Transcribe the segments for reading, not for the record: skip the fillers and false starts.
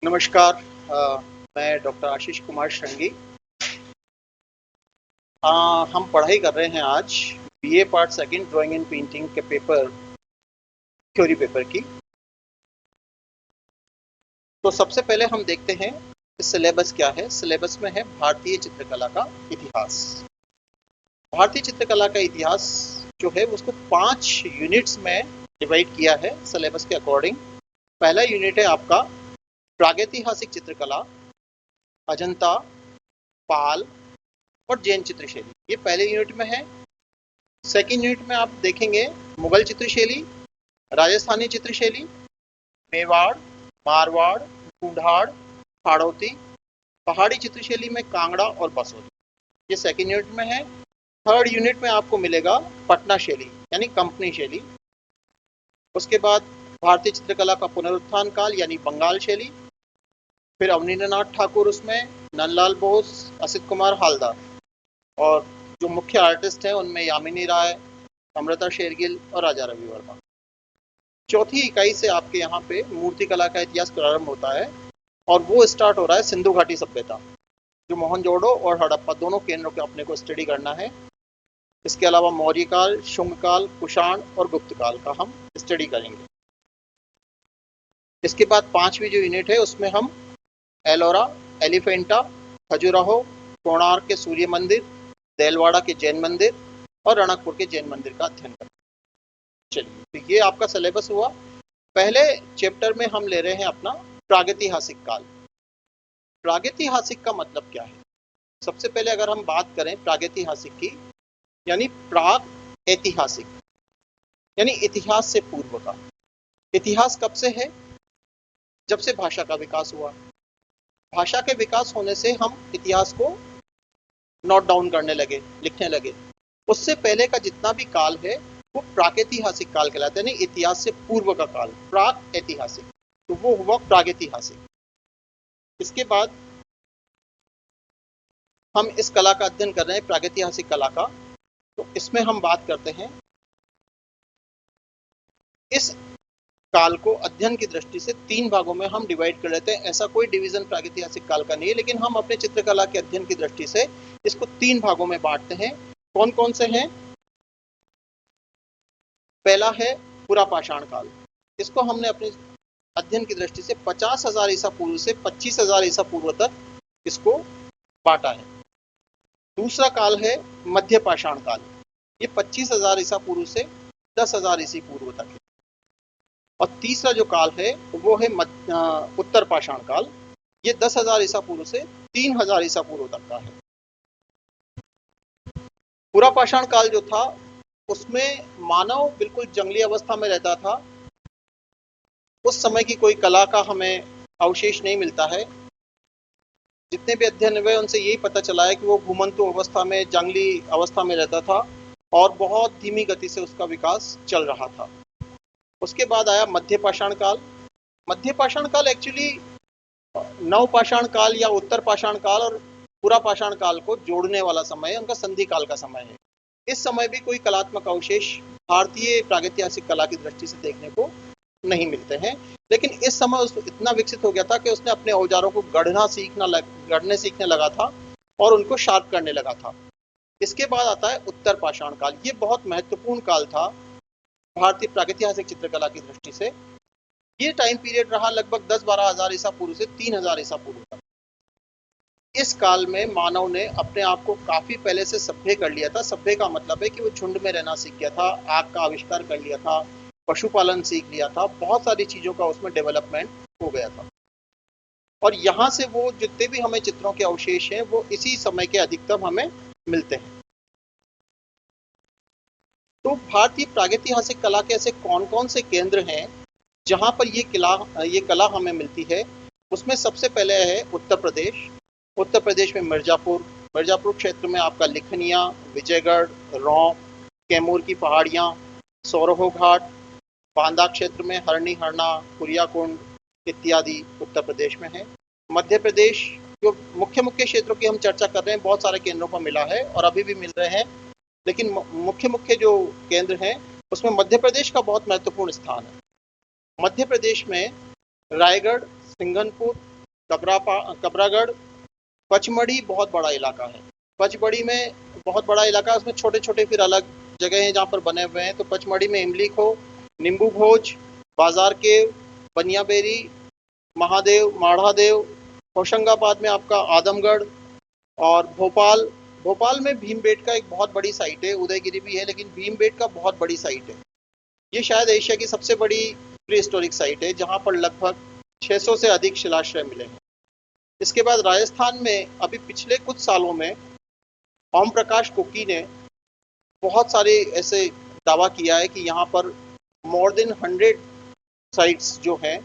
नमस्कार। मैं डॉक्टर आशीष कुमार श्रृंगी। हम पढ़ाई कर रहे हैं आज BA part second drawing and painting के पेपर थ्योरी पेपर की। तो सबसे पहले हम देखते हैं सिलेबस क्या है। सिलेबस में है भारतीय चित्रकला का इतिहास। भारतीय चित्रकला का इतिहास जो है उसको 5 यूनिट्स में डिवाइड किया है सिलेबस के अकॉर्डिंग। पहला यूनिट है आपका प्रागैतिहासिक चित्रकला, अजंता, पाल और जैन चित्रशैली। ये पहले यूनिट में है। सेकेंड यूनिट में आप देखेंगे मुगल चित्रशैली, राजस्थानी चित्रशैली, मेवाड़, मारवाड़, कुम्हाड़, हाड़ौती, पहाड़ी चित्रशैली में कांगड़ा और बसोली। ये सेकेंड यूनिट में है। थर्ड यूनिट में आपको मिलेगा पटना शैली यानी कंपनी शैली। उसके बाद भारतीय चित्रकला का पुनरुत्थान काल यानी बंगाल शैली। फिर अवनींद्रनाथ ठाकुर, उसमें नंदलाल बोस, असित कुमार हालदार, और जो मुख्य आर्टिस्ट हैं उनमें यामिनी राय, अमृता शेरगिल और राजा रवि वर्मा। चौथी इकाई से आपके यहाँ पे मूर्तिकला का इतिहास प्रारंभ होता है और वो स्टार्ट हो रहा है सिंधु घाटी सभ्यता, जो मोहनजोदड़ो और हड़प्पा दोनों केंद्रों के अपने को स्टडी करना है। इसके अलावा मौर्य काल, शुंग काल, कुषाण और गुप्त काल का हम स्टडी करेंगे। इसके बाद पांचवी जो यूनिट है उसमें हम एलोरा, एलिफेंटा, खजुराहो, कोणार्क के सूर्य मंदिर, देलवाड़ा के जैन मंदिर और रणकपुर के जैन मंदिर का अध्ययन करेंगे। चलिए, तो ये आपका सिलेबस हुआ। पहले चैप्टर में हम ले रहे हैं अपना प्रागैतिहासिक काल। प्रागैतिहासिक का मतलब क्या है? सबसे पहले अगर हम बात करें प्रागैतिहासिक की, यानी प्राग ऐतिहासिक, यानी इतिहास से पूर्व का। इतिहास कब से है? जब से भाषा का विकास हुआ। भाषा के विकास होने से हम इतिहास को नोट डाउन करने लगे, लिखने लगे। उससे पहले का जितना भी काल है वो प्रागैतिहासिक काल कहलाता है, यानी इतिहास से पूर्व का काल, प्राग ऐतिहासिक। तो वो हुआ प्रागैतिहासिक। इसके बाद हम इस कला का अध्ययन कर रहे हैं, प्रागैतिहासिक कला का। तो इसमें हम बात करते हैं, इस काल को अध्ययन की दृष्टि से 3 भागों में हम डिवाइड कर लेते हैं। ऐसा कोई डिवीजन प्रागैतिहासिक काल का नहीं है, लेकिन हम अपने चित्रकला के अध्ययन की दृष्टि से इसको 3 भागों में बांटते हैं। कौन कौन से हैं? पहला है पुरापाषाण काल। इसको हमने अपने अध्ययन की दृष्टि से 50,000 ईसा पूर्व से 25,000 ईसा पूर्व तक इसको बांटा है। दूसरा काल है मध्य पाषाण काल। ये 25,000 ईसा पूर्व से 10,000 ईसा पूर्व तक है। और तीसरा जो काल है वो है उत्तर पाषाण काल। ये 10,000 ईसा पूर्व से 3,000 ईसा पूर्व तक का है। पुरापाषाण काल जो था उसमें मानव बिल्कुल जंगली अवस्था में रहता था। उस समय की कोई कला का हमें अवशेष नहीं मिलता है। जितने भी अध्ययन हुए उनसे यही पता चला है कि वो घुमंतु अवस्था में, जंगली अवस्था में रहता था और बहुत धीमी गति से उसका विकास चल रहा था। उसके बाद आया मध्य पाषाण काल। मध्य पाषाण काल एक्चुअली नव पाषाण काल या उत्तर पाषाण काल और पूरा पाषाण काल को जोड़ने वाला समय है, उनका संधि काल का समय है। इस समय भी कोई कलात्मक अवशेष भारतीय प्रागैतिहासिक कला की दृष्टि से देखने को नहीं मिलते हैं। लेकिन इस समय उसको इतना विकसित हो गया था कि उसने अपने औजारों को गढ़ने सीखने लगा था और उनको शार्प करने लगा था। इसके बाद आता है उत्तर पाषाण काल। ये बहुत महत्वपूर्ण काल था भारतीय प्रागैतिहासिक चित्रकला की दृष्टि से। ये टाइम पीरियड रहा लगभग 10-12 हजार ईसा पूर्व से 3,000 ईसा पूर्व तक। इस काल में मानव ने अपने आप को काफी पहले से सभ्य कर लिया था। सभ्य का मतलब है कि वो झुंड में रहना सीख गया था, आग का आविष्कार कर लिया था, पशुपालन सीख लिया था, बहुत सारी चीजों का उसमें डेवलपमेंट हो गया था। और यहाँ से वो जितने भी हमें चित्रों के अवशेष हैं वो इसी समय के अधिकतम हमें मिलते हैं। तो भारतीय प्रागैतिहासिक कला के ऐसे कौन कौन से केंद्र हैं जहां पर ये कला हमें मिलती है? उसमें सबसे पहले है उत्तर प्रदेश। उत्तर प्रदेश में मिर्जापुर क्षेत्र में आपका लिखनिया, विजयगढ़, रौंक, कैमूर की पहाड़ियाँ, सौरहो घाट, बांदा क्षेत्र में हरणी, हरना, कुरियाकुंड इत्यादि उत्तर प्रदेश में है। मध्य प्रदेश, जो मुख्य मुख्य क्षेत्रों की हम चर्चा कर रहे हैं, बहुत सारे केंद्रों पर मिला है और अभी भी मिल रहे हैं, लेकिन मुख्य मुख्य जो केंद्र हैं उसमें मध्य प्रदेश का बहुत महत्वपूर्ण स्थान है। मध्य प्रदेश में रायगढ़, सिंघनपुर, कबरागढ़, पचमढ़ी बहुत बड़ा इलाका है। पचमढ़ी में बहुत बड़ा इलाका है, उसमें छोटे छोटे फिर अलग जगह हैं जहाँ पर बने हुए हैं। तो पचमढ़ी में इमली खो, नींबू भोज, बाजार केव, बनियाबेरी, महादेव, माढ़ादेव, होशंगाबाद में आपका आदमगढ़, और भोपाल, भोपाल में भीमबेटका एक बहुत बड़ी साइट है। उदयगिरी भी है लेकिन भीमबेटका बहुत बड़ी साइट है। ये शायद एशिया की सबसे बड़ी प्री हिस्टोरिक साइट है जहाँ पर लगभग 600 से अधिक शिलाश्रय मिले हैं। इसके बाद राजस्थान में अभी पिछले कुछ सालों में ओम प्रकाश कुकी ने बहुत सारे ऐसे दावा किया है कि यहाँ पर मोर देन 100 साइट्स जो हैं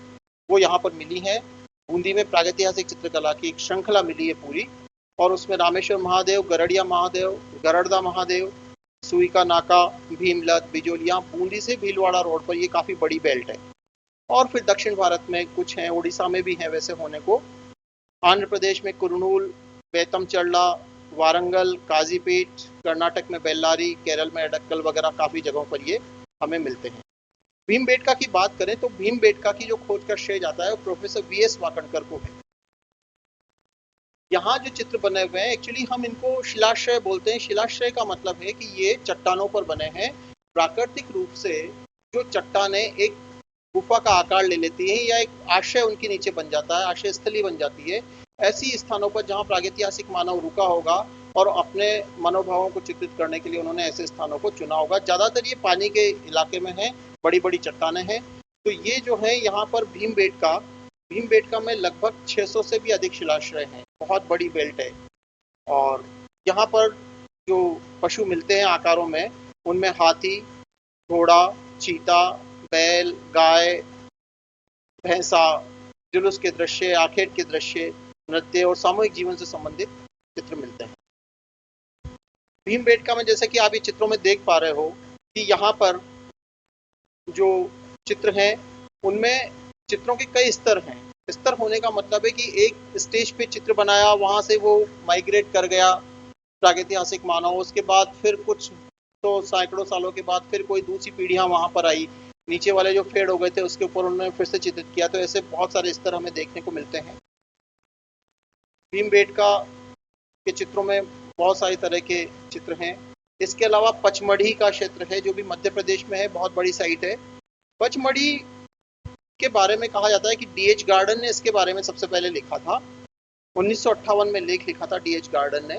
वो यहाँ पर मिली हैं। बूंदी में प्रागैतिहासिक चित्रकला की एक श्रृंखला मिली है पूरी, और उसमें रामेश्वर महादेव, गरड़िया महादेव, गरड़दा महादेव, सुई का नाका, भीमलत, बिजोलिया, बूंदी से भीलवाड़ा रोड पर ये काफ़ी बड़ी बेल्ट है। और फिर दक्षिण भारत में कुछ हैं, उड़ीसा में भी हैं वैसे होने को। आंध्र प्रदेश में कुरनूल, बेतमचर्ला, वारंगल, काजीपीठ, कर्नाटक में बेल्लारी, केरल में अडक्कल वगैरह काफ़ी जगहों पर ये हमें मिलते हैं। भीमबेटका की बात करें तो भीमबेटका की जो खोज का श्रेय जाता है वो प्रोफेसर वीएस वाकणकर को है। यहाँ जो चित्र बने हुए हैं एक्चुअली हम इनको शिलाश्रय बोलते हैं। शिलाश्रय का मतलब है कि ये चट्टानों पर बने हैं। प्राकृतिक रूप से जो चट्टानें एक गुफा का आकार ले लेती हैं या एक आश्रय उनके नीचे बन जाता है, आश्रय स्थली बन जाती है, ऐसी स्थानों पर जहाँ प्रागैतिहासिक मानव रुका होगा और अपने मनोभावों को चित्रित करने के लिए उन्होंने ऐसे स्थानों को चुना होगा। ज़्यादातर ये पानी के इलाके में है, बड़ी बड़ी चट्टानें हैं। तो ये जो है यहाँ पर भीमबेटका में लगभग 600 से भी अधिक शिलाश्रय हैं। बहुत बड़ी बेल्ट है। और यहाँ पर जो पशु मिलते हैं आकारों में, उनमें हाथी, घोड़ा, चीता, बैल, गाय, भैंसा, जुलूस के दृश्य, आखेट के दृश्य, नृत्य और सामूहिक जीवन से संबंधित चित्र मिलते हैं। भीमबेटका में जैसे कि आप ये चित्रों में देख पा रहे हो कि यहाँ पर जो चित्र हैं उनमें चित्रों के कई स्तर हैं। स्तर होने का मतलब है कि एक स्टेज पे चित्र बनाया, वहाँ से वो माइग्रेट कर गया प्रागैतिहासिक मानव, उसके बाद फिर कुछ तो सैकड़ों सालों के बाद फिर कोई दूसरी पीढ़ियाँ वहाँ पर आई, नीचे वाले जो फेड हो गए थे उसके ऊपर उन्होंने फिर से चित्रित किया। तो ऐसे बहुत सारे स्तर हमें देखने को मिलते हैं। भीमबेटका के चित्रों में बहुत सारी तरह के चित्र हैं। इसके अलावा पचमढ़ी का क्षेत्र है जो भी मध्य प्रदेश में है, बहुत बड़ी साइट है। पचमढ़ी के बारे में कहा जाता है कि डीएच गार्डन ने इसके बारे में सबसे पहले लिखा था। 1958 में लेख लिखा था डीएच गार्डन ने,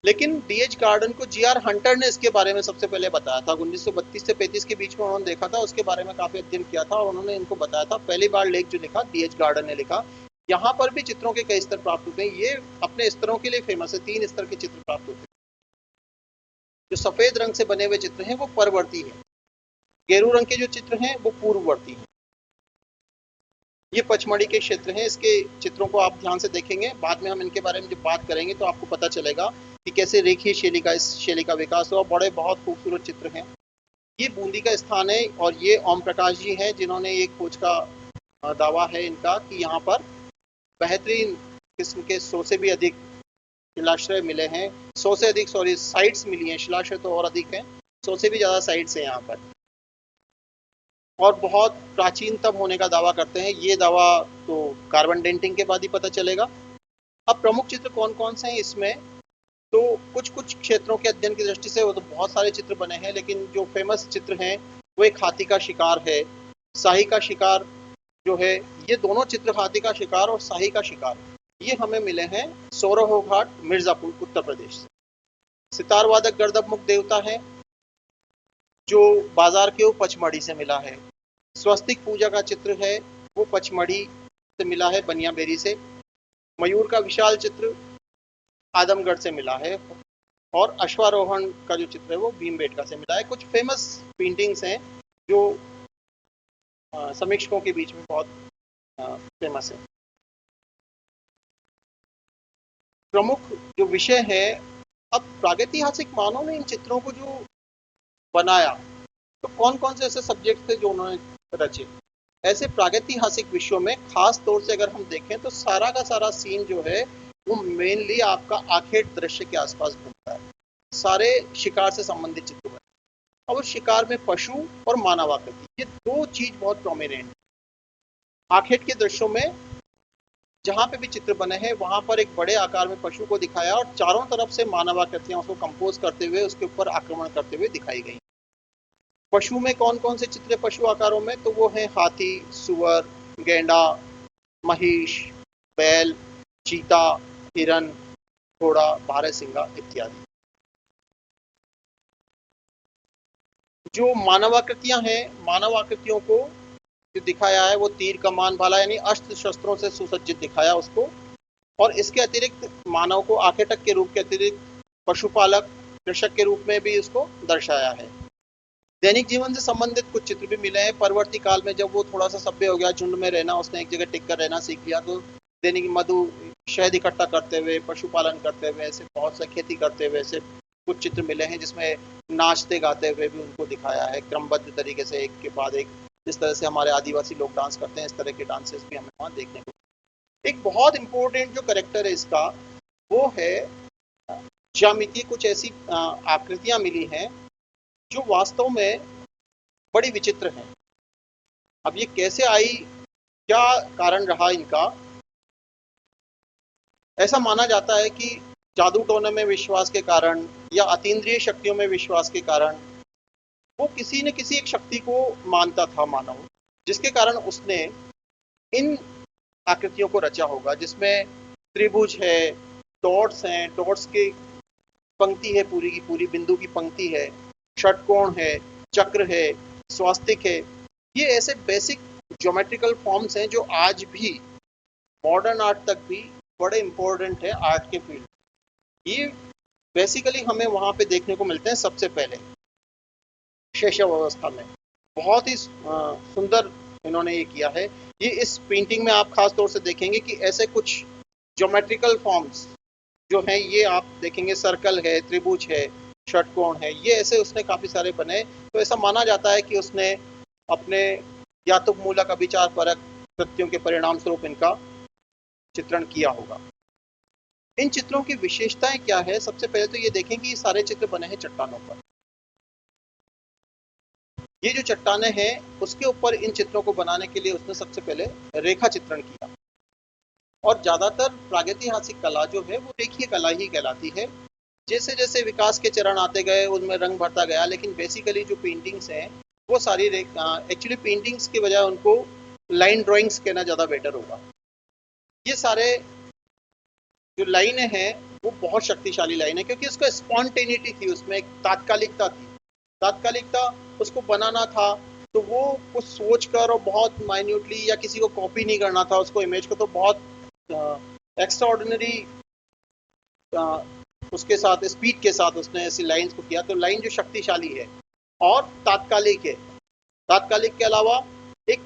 लेकिन डीएच गार्डन को जीआर हंटर ने इसके बारे में सबसे पहले बताया था। 1932 से 35 के बीच में उन्होंने देखा था, उसके बारे में काफी अध्ययन किया था और उन्होंने इनको बताया था। पहली बार लेख जो लिखा डीएच गार्डन ने लिखा। यहाँ पर भी चित्रों के कई स्तर प्राप्त होते हैं। ये अपने स्तरों के लिए फेमस है। 3 स्तर के चित्र प्राप्त होते हैं। जो सफेद रंग से बने हुए चित्र हैं वो परवर्ती है, गेरू रंग के जो चित्र हैं वो पूर्ववर्ती हैं। ये पचमढ़ी के क्षेत्र हैं। इसके चित्रों को आप ध्यान से देखेंगे, बाद में हम इनके बारे में जब बात करेंगे तो आपको पता चलेगा कि कैसे रेखीय शैली का इस शैली का विकास हुआ। बड़े बहुत खूबसूरत चित्र हैं। ये बूंदी का स्थान है और ये ओम प्रकाश जी हैं जिन्होंने ये खोज का दावा है इनका कि यहाँ पर बेहतरीन किस्म के 100 से भी अधिक शिलाश्रय मिले हैं। 100 से अधिक साइट्स मिली हैं, शिलाश्रय तो और अधिक हैं, 100 से भी ज़्यादा साइट्स हैं यहाँ पर, और बहुत प्राचीन तब होने का दावा करते हैं। ये दावा तो कार्बन डेंटिंग के बाद ही पता चलेगा। अब प्रमुख चित्र कौन कौन से हैं इसमें, तो कुछ कुछ क्षेत्रों के अध्ययन की दृष्टि से वो तो बहुत सारे चित्र बने हैं, लेकिन जो फेमस चित्र हैं वो एक हाथी का शिकार है, शाही का शिकार जो है। ये दोनों चित्र, हाथी का शिकार और शाही का शिकार, ये हमें मिले हैं सौरहो घाट, मिर्जापुर, उत्तर प्रदेश से। सितार वादक गर्दभमुख देवता है जो बाजार के पचमढ़ी से मिला है। स्वस्तिक पूजा का चित्र है वो पचमढ़ी से मिला है, बनियाबेरी से। मयूर का विशाल चित्र आदमगढ़ से मिला है, और अश्वारोहण का जो चित्र है वो भीमबेटका से मिला है। कुछ फेमस पेंटिंग्स हैं जो समीक्षकों के बीच में बहुत फेमस है। प्रमुख जो विषय है, अब प्रागैतिहासिक मानव ने इन चित्रों को जो बनाया तो कौन कौन से ऐसे सब्जेक्ट थे जो उन्होंने रचे। ऐसे प्रागैतिहासिक विषयों में खास तौर से अगर हम देखें तो सारा का सारा सीन जो है वो मेनली आपका आखेट दृश्य के आसपास घूमता है। सारे शिकार से संबंधित चित्र बने। अब उस शिकार में पशु और मानव आकृति, ये दो चीज बहुत प्रोमिनेंट है। आखेट के दृश्यों में जहाँ पे भी चित्र बने हैं वहां पर एक बड़े आकार में पशु को दिखाया और चारों तरफ से मानवाकृतियां उसको कंपोज करते हुए उसके ऊपर आक्रमण करते हुए दिखाई गई। पशु में कौन कौन से चित्र पशु आकारों में, तो वो है हाथी, सुअर, गेंडा, महिष, बैल, चीता, हिरन, घोड़ा, बारहसिंगा इत्यादि। जो मानवाकृतियां हैं, मानव आकृतियों को जो दिखाया है वो तीर, कमान, भाला यानी अस्त्र शस्त्रों से सुसज्जित दिखाया उसको। और इसके अतिरिक्त मानव को आखेटक के रूप के अतिरिक्त पशुपालक, कृषक के रूप में भी उसको दर्शाया है। दैनिक जीवन से संबंधित कुछ चित्र भी मिले हैं। परवर्ती काल में जब वो थोड़ा सा सभ्य हो गया, झुंड में रहना उसने एक जगह टिक कर रहना सीख लिया, तो दैनिक मधु, शहद इकट्ठा करते हुए, पशुपालन करते हुए, ऐसे बहुत सा खेती करते हुए ऐसे कुछ चित्र मिले हैं जिसमें नाचते गाते हुए भी उनको दिखाया है क्रमबद्ध तरीके से, एक के बाद एक। जिस तरह से हमारे आदिवासी लोग डांस करते हैं इस तरह के डांसेस भी हमें वहाँ देखने को। एक बहुत इंपॉर्टेंट जो करेक्टर है इसका वो है ज्यामिति। कुछ ऐसी आकृतियां मिली हैं जो वास्तव में बड़ी विचित्र हैं। अब ये कैसे आई, क्या कारण रहा इनका? ऐसा माना जाता है कि जादू टोने में विश्वास के कारण या अतीन्द्रिय शक्तियों में विश्वास के कारण वो किसी न किसी एक शक्ति को मानता था मानव, जिसके कारण उसने इन आकृतियों को रचा होगा, जिसमें त्रिभुज है, डॉट्स हैं, डॉट्स की पंक्ति है, पूरी की पूरी बिंदु की पंक्ति है, षटकोण है, चक्र है, स्वास्तिक है। ये ऐसे बेसिक ज्योमेट्रिकल फॉर्म्स हैं जो आज भी मॉडर्न आर्ट तक भी बड़े इंपॉर्टेंट है आर्ट के फील्ड। ये बेसिकली हमें वहां पे देखने को मिलते हैं सबसे पहले शैशव अवस्था में। बहुत ही सुंदर इन्होंने ये किया है। ये इस पेंटिंग में आप खास तौर से देखेंगे कि ऐसे कुछ ज्योमेट्रिकल फॉर्म्स जो हैं ये आप देखेंगे, सर्कल है, त्रिभुज है, षटकोण है, ये ऐसे उसने काफी सारे बने। तो ऐसा माना जाता है कि उसने अपने या तो मूलक अभिचार परक कृत्यों के परिणाम स्वरूप इनका चित्रण किया होगा। इन चित्रों की विशेषताएं क्या है? सबसे पहले तो ये देखें कि ये सारे चित्र बने हैं चट्टानों पर। ये जो चट्टानें हैं उसके ऊपर इन चित्रों को बनाने के लिए उसने सबसे पहले रेखा चित्रण किया। और ज्यादातर प्रागैतिहासिक कला जो है वो रेखीय कला ही कहलाती है। जैसे जैसे विकास के चरण आते गए उनमें रंग भरता गया, लेकिन बेसिकली जो पेंटिंग्स हैं वो सारी एक्चुअली पेंटिंग्स के बजाय उनको लाइन ड्राइंग्स कहना ज़्यादा बेटर होगा। ये सारे जो लाइनें हैं वो बहुत शक्तिशाली लाइन है, क्योंकि उसका स्पॉन्टेनिटी थी, उसमें एक तात्कालिकता थी। तात्कालिकता उसको बनाना था तो वो कुछ सोच कर और बहुत माइन्यूटली या किसी को कॉपी नहीं करना था उसको इमेज को, तो बहुत एक्स्ट्रा ऑर्डिनरी उसके साथ स्पीड के साथ उसने ऐसी लाइंस को किया। तो लाइन जो शक्तिशाली है और तात्कालिक है, तात्कालिक के अलावा एक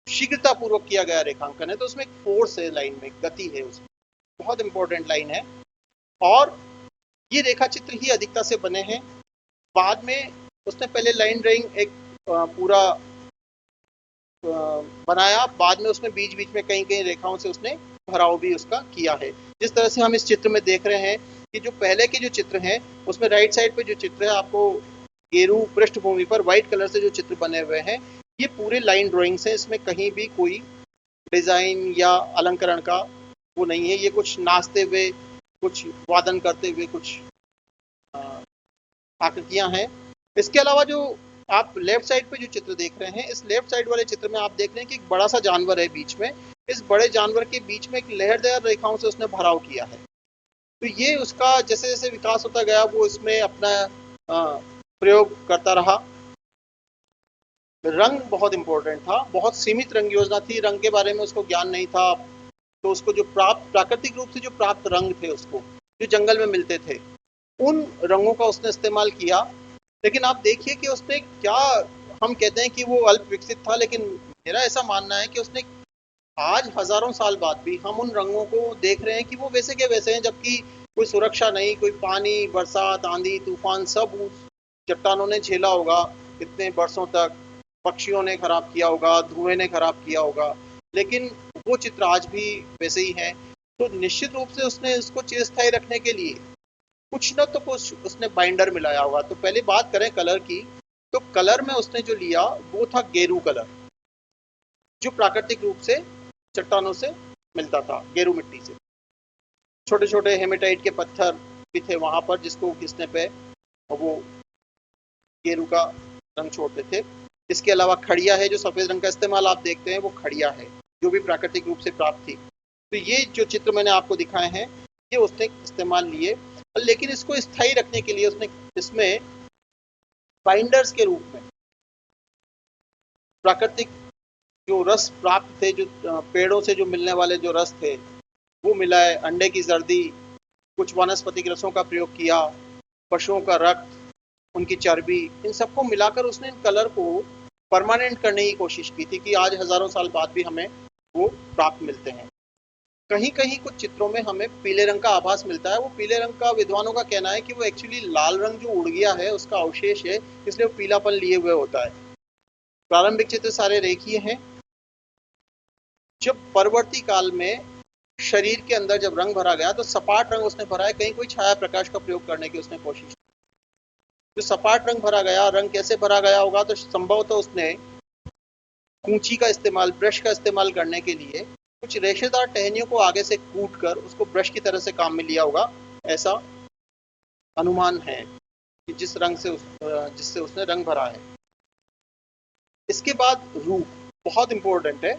शीघ्रता पूर्वक किया गया रेखांकन है, तो उसमें एक फोर्स है, लाइन में गति है, उसमें बहुत इंपॉर्टेंट लाइन है। और ये रेखा चित्र ही अधिकता से बने हैं। बाद में उसने पहले लाइन ड्राइंग एक पूरा बनाया, बाद में उसमें बीच बीच में कहीं कहीं रेखाओं से उसने भराव भी उसका किया है। जिस तरह से हम इस चित्र में देख रहे हैं कि जो पहले के जो चित्र हैं उसमें राइट साइड पे जो चित्र है आपको गेरू पृष्ठभूमि पर व्हाइट कलर से जो चित्र बने हुए हैं ये पूरे लाइन ड्राइंग्स हैं, इसमें कहीं भी कोई डिजाइन या अलंकरण का वो नहीं है। ये कुछ नाचते हुए, कुछ वादन करते हुए कुछ आकृतियां हैं। इसके अलावा जो आप लेफ्ट साइड पे जो चित्र देख रहे हैं, इस लेफ्ट साइड वाले चित्र में आप देख रहे हैं कि एक बड़ा सा जानवर है बीच में। इस बड़े जानवर के बीच में एक लहरदार रेखाओं से उसने भराव किया है। तो ये उसका जैसे जैसे विकास होता गया वो इसमें अपना प्रयोग करता रहा। रंग बहुत इंपॉर्टेंट था, बहुत सीमित रंग योजना थी, रंग के बारे में उसको ज्ञान नहीं था। तो उसको जो प्राप्त प्राकृतिक रूप से जो प्राप्त रंग थे उसको जो जंगल में मिलते थे उन रंगों का उसने इस्तेमाल किया। लेकिन आप देखिए कि उसने क्या, हम कहते हैं कि वो अल्प विकसित था, लेकिन मेरा ऐसा मानना है कि उसने आज हजारों साल बाद भी हम उन रंगों को देख रहे हैं कि वो वैसे के वैसे हैं, जबकि कोई सुरक्षा नहीं, कोई पानी, बरसात, आंधी तूफान सब चट्टानों ने झेला होगा इतने वर्षों तक, पक्षियों ने खराब किया होगा, धुएं ने खराब किया होगा, लेकिन वो चित्र आज भी वैसे ही है। तो निश्चित रूप से उसने इसको चिरस्थायी रखने के लिए कुछ न तो कुछ उसने बाइंडर मिलाया होगा। तो पहले बात करें कलर की, तो कलर में उसने जो लिया वो था गेरू कलर, जो प्राकृतिक रूप से चट्टानों से मिलता था गेरू मिट्टी से। छोटे छोटे हेमेटाइट के पत्थर भी थे वहां पर, जिसको घिसने पे वो गेरू का रंग छोड़ते थे। इसके अलावा खड़िया है, जो सफेद रंग का इस्तेमाल आप देखते हैं वो खड़िया है, जो भी प्राकृतिक रूप से प्राप्त थी। तो ये जो चित्र मैंने आपको दिखाए हैं ये उसने इस्तेमाल लिए, लेकिन इसको स्थायी रखने के लिए उसने इसमें बाइंडर्स के रूप में प्राकृतिक जो रस प्राप्त थे, जो पेड़ों से जो मिलने वाले जो रस थे वो मिलाए, अंडे की जर्दी, कुछ वनस्पतिक रसों का प्रयोग किया, पशुओं का रक्त, उनकी चर्बी, इन सबको मिलाकर उसने इन कलर को परमानेंट करने की कोशिश की थी कि आज हजारों साल बाद भी हमें वो प्राप्त मिलते हैं। कहीं कहीं कुछ चित्रों में हमें पीले रंग का आभास मिलता है। वो पीले रंग का विद्वानों का कहना है कि वो एक्चुअली लाल रंग जो उड़ गया है उसका अवशेष है, इसलिए वो पीलापन लिए हुए होता है। प्रारंभिक चित्र सारे रेखीय हैं। जब परवर्ती काल में शरीर के अंदर जब रंग भरा गया तो सपाट रंग उसने भरा है, कहीं कोई छाया प्रकाश का प्रयोग करने की उसने कोशिश की। जो सपाट रंग भरा गया, रंग कैसे भरा गया होगा, तो संभवतः उसने कूंची का इस्तेमाल, ब्रश का इस्तेमाल करने के लिए कुछ रेशेदार टहनियों को आगे से कूट कर उसको ब्रश की तरह से काम में लिया होगा, ऐसा अनुमान है कि जिस रंग से जिससे उसने रंग भरा है। इसके बाद रूप बहुत इंपॉर्टेंट है।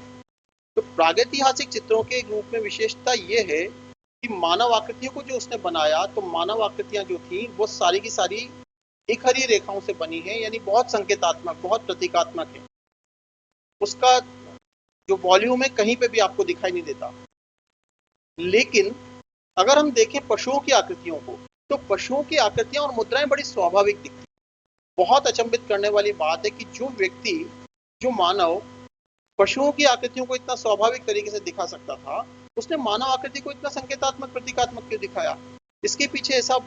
तो प्रागैतिहासिक चित्रों के रूप में विशेषता ये है कि मानव आकृतियों को जो उसने बनाया, तो मानव आकृतियां जो थी वो सारी की सारी इकहरी रेखाओं से बनी है, यानी बहुत संकेतात्मक, बहुत प्रतीकात्मक है। उसका जो वॉल्यूम है कहीं पे भी आपको दिखाई नहीं देता। लेकिन अगर हम देखें पशुओं की आकृतियों को, तो पशुओं की आकृतियां और मुद्राएं बड़ी स्वाभाविक दिखती। बहुत अचंभित करने वाली बात है कि जो व्यक्ति, जो मानव पशुओं की आकृतियों को इतना स्वाभाविक तरीके से दिखा सकता था, उसने मानव आकृति को इतना संकेतात्मक, प्रतीकात्मक क्यों दिखाया? इसके पीछे ऐसा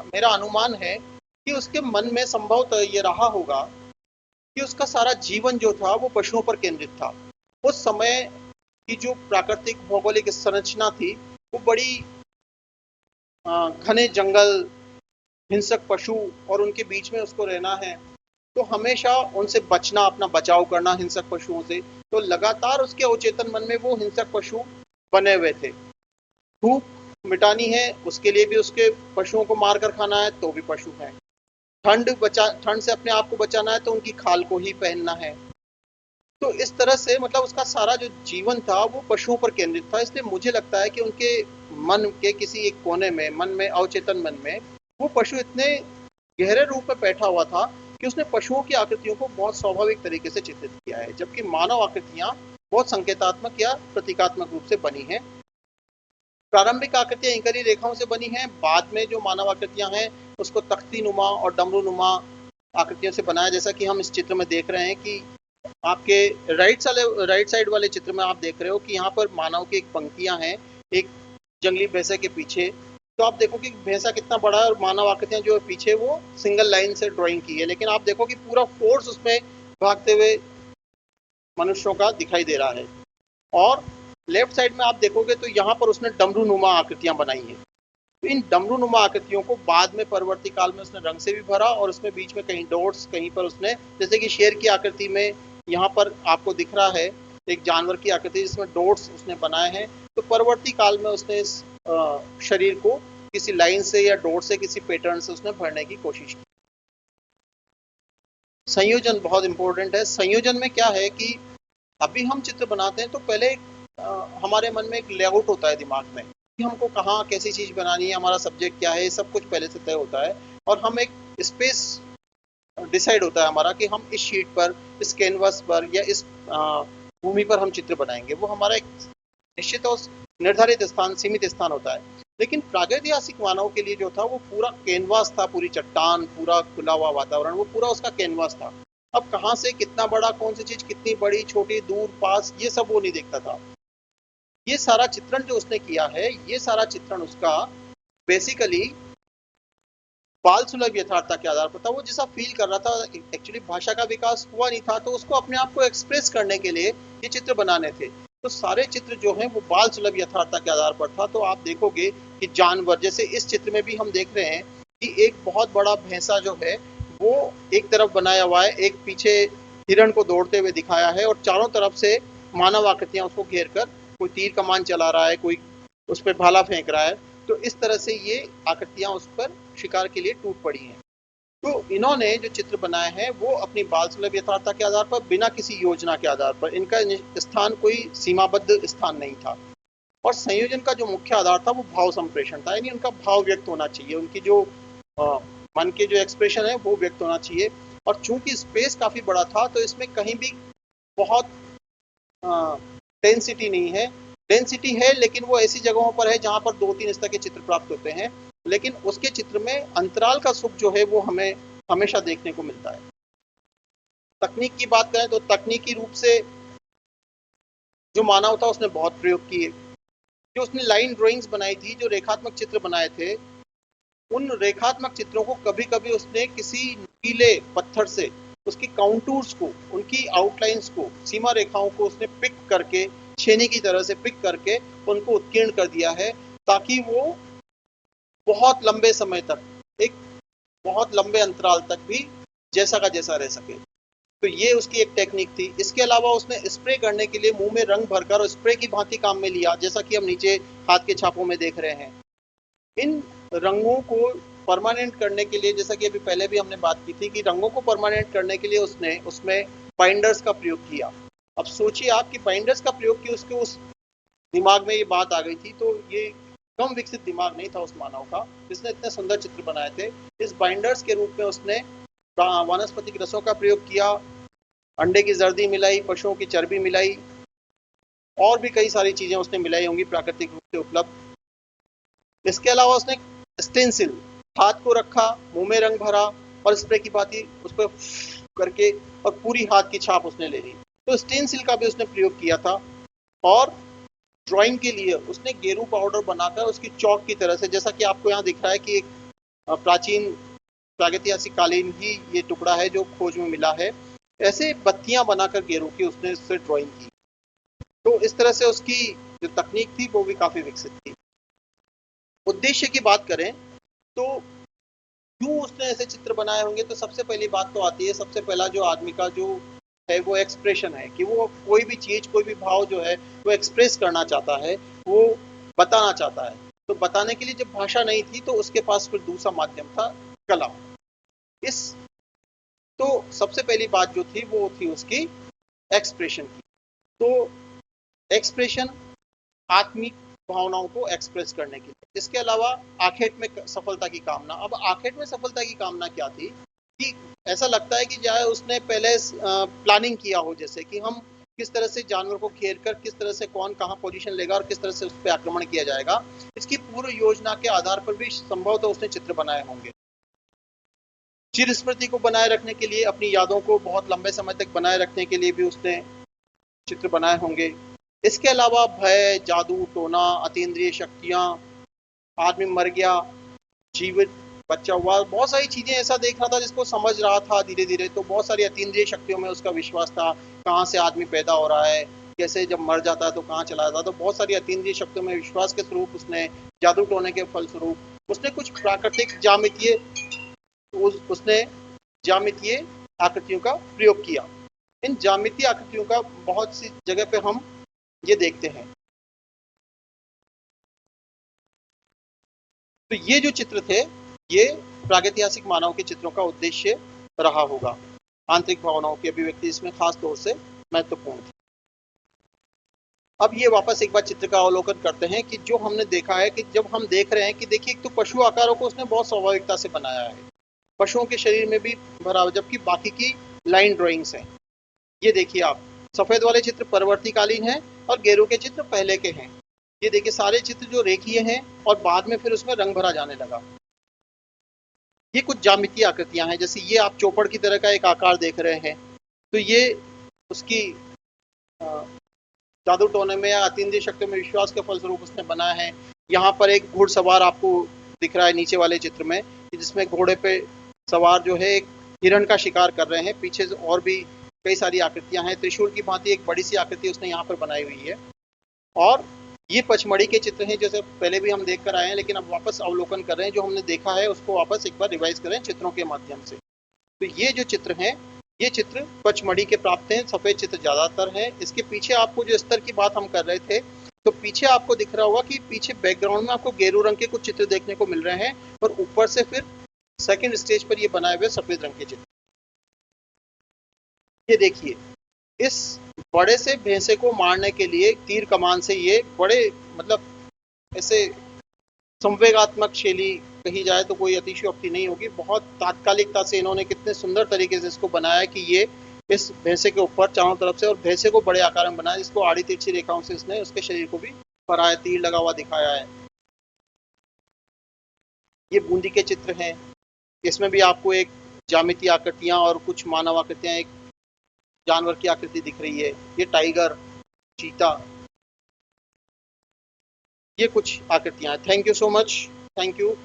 मेरा अनुमान है कि उसके मन में संभवतः ये रहा होगा कि उसका सारा जीवन जो था वो पशुओं पर केंद्रित था। उस समय की जो प्राकृतिक भौगोलिक संरचना थी वो बड़ी घने जंगल, हिंसक पशु और उनके बीच में उसको रहना है, तो हमेशा उनसे बचना, अपना बचाव करना हिंसक पशुओं से। तो लगातार उसके अवचेतन मन में वो हिंसक पशु बने हुए थे। भूख मिटानी है, उसके लिए भी उसके पशुओं को मार कर खाना है, तो भी पशु है। ठंड से अपने आप को बचाना है तो उनकी खाल को ही पहनना है। तो इस तरह से मतलब उसका सारा जो जीवन था वो पशुओं पर केंद्रित था। इसलिए मुझे लगता है कि उनके मन के किसी एक कोने में, मन में, अवचेतन मन में वो पशु इतने गहरे रूप में बैठा हुआ था कि उसने पशुओं की आकृतियों को बहुत स्वाभाविक तरीके से चित्रित किया है, जबकि मानव आकृतियां बहुत संकेतात्मक या प्रतीकात्मक रूप से बनी हैं। प्रारंभिक आकृतियां इकहरी रेखाओं से बनी हैं। बाद में जो मानव आकृतियां हैं उसको तख्ती नुमा और डमरू नुमा आकृतियों से बनाया, जैसा कि हम इस चित्र में देख रहे हैं कि आपके राइट साइड वाले चित्र में आप देख रहे हो कि यहाँ पर मानव की एक पंक्तियां हैं, एक जंगली भैंसे के पीछे। तो आप देखो कि भैंसा कितना बड़ा है और मानव आकृतियां जो है पीछे वो सिंगल लाइन से ड्राइंग की है, लेकिन आप देखो कि पूरा फोर्स उसमें भागते हुए मनुष्यों का दिखाई दे रहा है। और लेफ्ट साइड में आप देखोगे तो यहाँ पर उसने डमरू नुमा आकृतियां बनाई हैं। तो इन डमरू नुमा आकृतियों को बाद में परवर्ती काल में उसने रंग से भी भरा और उसमें बीच में कहीं डॉट्स, कहीं पर उसने, जैसे कि शेर की आकृति में यहाँ पर आपको दिख रहा है एक जानवर की आकृति जिसमें डॉट्स उसने बनाए हैं। तो परवर्ती काल में उसने इस शरीर को किसी लाइन से या डॉट से, किसी पैटर्न से उसने भरने की कोशिश की। संयोजन बहुत इंपॉर्टेंट है। संयोजन में क्या है कि अभी हम चित्र बनाते हैं तो पहले हमारे मन में एक लेआउट होता है दिमाग में कि हमको कहाँ कैसी चीज बनानी है, हमारा सब्जेक्ट क्या है, सब कुछ पहले से तय होता है। और हम एक स्पेस डिसाइड होता है हमारा कि हम इस शीट पर, इस कैनवास पर या इस भूमि पर हम चित्र बनाएंगे। वो हमारा एक निश्चित और निर्धारित स्थान, सीमित स्थान होता है। लेकिन प्रागैतिहासिक मानव के लिए जो था वो पूरा कैनवास था, पूरी चट्टान, पूरा खुला हुआ वातावरण, वो पूरा उसका कैनवास था। अब कहाँ से कितना बड़ा, कौन सी चीज कितनी बड़ी, छोटी, दूर, पास, ये सब वो नहीं देखता था। ये सारा चित्रण जो उसने किया है, ये सारा चित्रण उसका बेसिकली बाल सुलभ यथार्थता के आधार पर था। वो जैसा फील कर रहा था, एक्चुअली भाषा का विकास हुआ नहीं था, तो उसको अपने आप को एक्सप्रेस करने के लिए ये चित्र बनाने थे। तो सारे चित्र जो हैं वो बाल सुलभ यथार्थता के आधार पर था। तो आप देखोगे कि जानवर, जैसे इस चित्र में भी हम देख रहे हैं कि एक बहुत बड़ा भैंसा जो है वो एक तरफ बनाया हुआ है, एक पीछे हिरण को दौड़ते हुए दिखाया है और चारों तरफ से मानव आकृतियां उसको घेर कर कोई तीर कमान चला रहा है, कोई उस पर भाला फेंक रहा है। तो इस तरह से ये आकृतियां उस पर शिकार के लिए टूट पड़ी हैं। तो इन्होंने जो चित्र बनाए हैं वो अपनी बाल सुलभ यथार्थता के आधार पर, बिना किसी योजना के आधार पर, इनका स्थान कोई सीमाबद्ध स्थान नहीं था। और संयोजन का जो मुख्य आधार था वो भाव संप्रेषण था, यानी उनका भाव व्यक्त होना चाहिए, उनकी जो मन के जो एक्सप्रेशन है वो व्यक्त होना चाहिए। और चूंकि स्पेस काफी बड़ा था तो इसमें कहीं भी बहुत डेंसिटी नहीं है। डेंसिटी है लेकिन वो ऐसी जगहों पर है जहां पर 2-3 स्तर के चित्र प्राप्त होते हैं, लेकिन उसके चित्र में अंतराल का सुख जो है वो हमें हमेशा देखने को मिलता है। तकनीक की बात करें तो तकनीकी रूप से जो मानव था उसने बहुत प्रयोग किए। जो उसने लाइन ड्राइंग्स बनाई थी, जो रेखात्मक चित्र बनाए थे, उन रेखात्मक चित्रों को कभी कभी उसने किसी नुकीले पत्थर से उसकी काउंटूर्स को, उनकी आउटलाइंस को, सीमा रेखाओं को उसने पिक करके, छेनी की तरह से पिक करके उनको उत्कीर्ण कर दिया है, ताकि वो बहुत लंबे समय तक, एक बहुत लंबे अंतराल तक भी जैसा का जैसा रह सके। तो ये उसकी एक टेक्निक थी। इसके अलावा उसने स्प्रे करने के लिए मुंह में रंग भरकर और स्प्रे की भांति काम में लिया, जैसा कि हम नीचे हाथ के छापों में देख रहे हैं। इन रंगों को परमानेंट करने के लिए, जैसा कि अभी पहले भी हमने बात की थी, कि रंगों को परमानेंट करने के लिए उसने उसमें बाइंडर्स का प्रयोग किया। अब सोचिए आप कि बाइंडर्स का प्रयोग किया, उसके उस दिमाग में ये बात आ गई थी। तो ये कम विकसित दिमाग नहीं था उस मानव का जिसने इतने सुंदर चित्र बनाए थे। इस बाइंडर्स के रूप में उसने वनस्पतिक रसों का प्रयोग किया, अंडे की जर्दी मिलाई, पशुओं की चर्बी मिलाई, और भी कई सारी चीजें उसने मिलाई होंगी प्राकृतिक रूप से उपलब्ध। इसके अलावा उसने स्टेंसिल, हाथ को रखा, मुंह में रंग भरा और स्प्रे की भांति उस पर करके और पूरी हाथ की छाप उसने ले ली। तो स्टेंसिल का भी उसने प्रयोग किया था। और ड्राइंग के लिए उसने गेरू पाउडर बनाकर उसकी चौक की तरह से, जैसा कि आपको यहाँ दिख रहा है कि एक प्राचीन प्रागैतिहासिक कालीन ही ये टुकड़ा है जो खोज में मिला है, ऐसे बत्तियां बनाकर गेरू की उसने उससे ड्राइंग की। तो इस तरह से उसकी जो तकनीक थी वो भी काफी विकसित थी। उद्देश्य की बात करें तो क्यों उसने ऐसे चित्र बनाए होंगे, तो सबसे पहली बात तो आती है, सबसे पहला जो आदमी का जो है वो एक्सप्रेशन है, कि वो कोई भी चीज, कोई भी भाव जो है वो एक्सप्रेस करना चाहता है, वो बताना चाहता है। तो बताने के लिए जब भाषा नहीं थी तो उसके पास फिर दूसरा माध्यम था, कला। इस तो सबसे पहली बात जो थी वो थी उसकी एक्सप्रेशन की। तो एक्सप्रेशन आत्मिक भावनाओं को एक्सप्रेस करने के लिए। इसके अलावा आखेट में सफलता की कामना। अब आखेट में सफलता की कामना क्या थी कि ऐसा लगता है कि चाहे उसने पहले प्लानिंग किया हो, जैसे कि हम किस तरह से जानवर को घेर कर, किस तरह से कौन कहाँ पोजीशन लेगा और किस तरह से उस पर आक्रमण किया जाएगा, इसकी पूर्व योजना के आधार पर भी संभवतः उसने चित्र बनाए होंगे। चिर स्मृति को बनाए रखने के लिए, अपनी यादों को बहुत लंबे समय तक बनाए रखने के लिए भी उसने चित्र बनाए होंगे। इसके अलावा भय, जादू टोना, अतीन्द्रिय शक्तियां, आदमी मर गया, जीवित बच्चा हुआ, बहुत सारी चीजें ऐसा देख रहा था जिसको समझ रहा था धीरे धीरे। तो बहुत सारी अतीन्द्रिय शक्तियों में उसका विश्वास था, कहाँ से आदमी पैदा हो रहा है, कैसे जब मर जाता है तो कहाँ चला जाता है। तो बहुत सारी अतीन्द्रिय शक्तियों में विश्वास के स्वरूप उसने, जादू टोने के फलस्वरूप उसने कुछ प्राकृतिक ज्यामितीय, उसने ज्यामितीय आकृतियों का प्रयोग किया। इन ज्यामितीय आकृतियों का बहुत सी जगह पे हम ये देखते हैं। तो ये जो चित्र थे ये प्रागैतिहासिक मानव के चित्रों का उद्देश्य रहा होगा। आंतरिक भावनाओं की अभिव्यक्ति इसमें खास तौर से महत्वपूर्ण थी। अब ये वापस एक बार चित्र का अवलोकन करते हैं कि जो हमने देखा है, कि जब हम देख रहे हैं कि देखिए, एक तो पशु आकारों को उसने बहुत स्वाभाविकता से बनाया है, पशुओं के शरीर में भी भरा, जबकि बाकी की लाइन ड्राइंग्स हैं। ये देखिए आप, सफेद वाले चित्र परवर्तीकालीन हैं और गेरू के चित्र पहले के हैं। ये देखिए सारे चित्र जो रेखीय हैं और बाद में फिर उसमें रंग भरा जाने लगा। ये कुछ ज्यामितीय आकृतियां हैं, जैसे ये आप चौपड़ की तरह का एक आकार देख रहे हैं। तो ये उसकी जादू टोने में या अतीन्द्रिय शक्तियों में विश्वास के फलस्वरूप उसने बनाया है। यहाँ पर एक घुड़सवार आपको दिख रहा है नीचे वाले चित्र में, जिसमें घोड़े पे सवार जो है एक हिरण का शिकार कर रहे हैं। पीछे और भी कई सारी आकृतियां हैं। त्रिशूल की भांति एक बड़ी सी आकृति उसने यहाँ पर बनाई हुई है। और ये पचमढ़ी के चित्र हैं, जैसे पहले भी हम देख कर आए हैं, लेकिन अब वापस अवलोकन कर रहे हैं। जो हमने देखा है उसको वापस एक बार रिवाइज करें चित्रों के माध्यम से। तो ये जो चित्र हैं, ये चित्र पचमढ़ी के प्राप्त हैं। सफेद चित्र ज्यादातर हैं। इसके पीछे आपको जो स्तर की बात हम कर रहे थे, तो पीछे आपको दिख रहा होगा कि पीछे बैकग्राउंड में आपको गेरू रंग के कुछ चित्र देखने को मिल रहे हैं और ऊपर से फिर सेकंड स्टेज पर ये बनाए हुए सफेद रंग के चित्र। ये देखिए, इस बड़े से भैंसे को मारने के लिए तीर कमान से ये बड़े मतलब ऐसे संवेगात्मक शैली कही जाए तो कोई अतिशयोक्ति नहीं होगी। बहुत तात्कालिकता से इन्होंने कितने सुंदर तरीके से इसको बनाया कि ये इस भैंसे के ऊपर चारों तरफ से और भैंसे को बड़े आकार में बनाया, जिसको आड़ी तिरछी रेखाओं से इसने उसके शरीर को भी फराया, तीर लगा हुआ दिखाया है। ये बूंदी के चित्र हैं। इसमें भी आपको एक ज्यामितीय आकृतियां और कुछ मानव आकृतियां, एक जानवर की आकृति दिख रही है। ये टाइगर, चीता, ये कुछ आकृतियां हैं। Thank you so much. Thank you.